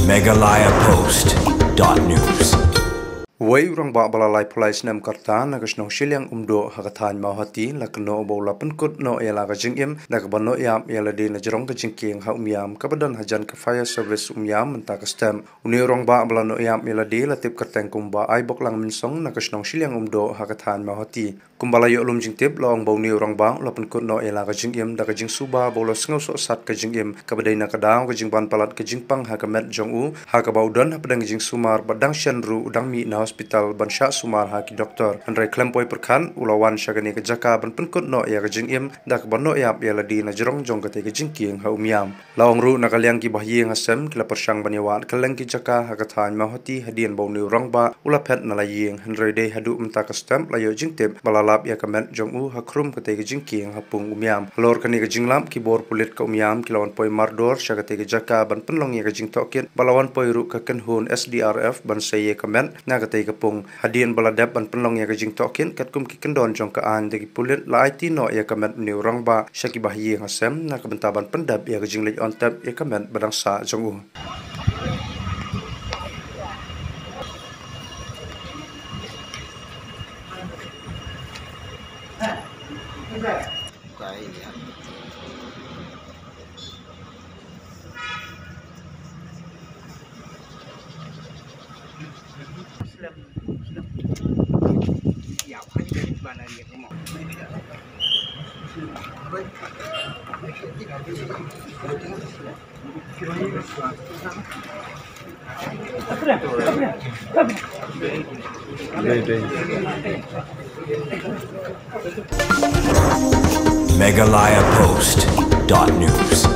megalayapost.news. Way urang ba balalai pulai senam karta nagas nong silyang umdo hakathan mahati lakno bola penkut no ela gajingim nakbano yam ela de na jerong gajingking ha umyam kabadan hajan ka fire service umyam menta kastem uni urang ba balano yam ela de latip karteng kumba ai bok lang minsong nagas nong silyang umdo hakathan mahati kumbala yo lum jingtip long bau ni urang ba la penkut no ela gajingim da gajing suba bola sngo so sat gajingim kabadai na kadang gajing ban palat gajingpang hakamet jongu hakabaudan hapadang gajing sumar badang shenru udang mi na hospital bansha sumar haki doktor Andre Klempoi perkan ulawan syagani ke jaka ban penkut no ya gajing im dak banno ya ladi na jerong jong kate gajing king ha umyam lawang ru na kalyang ki bahyi ngasem kila persyang banyawan kalang ki jaka hakathan mahoti hadian bau ni rong ba ula pet na laying Andre de hadu mta kastem layo jingtip balalap ya kamet jong u hakrum kate gajing king hapung umyam lor kani gajing lam ki bor pulit ka umyam kilawan poi mardor syagate ke jaka ban penlong ya gajing tokin balawan poi ru ka kenhun SDRF ban saye kamet na kapung hadian baladap ban penlong ya gajing tokin katkum ki kendon jong ka an de pulit la IT no ya kamet ni urang ba syaki bahyi ngasem na kabentaban pendap ya gajing lej on tap ya kamet badang sa jong u megalayapost.news.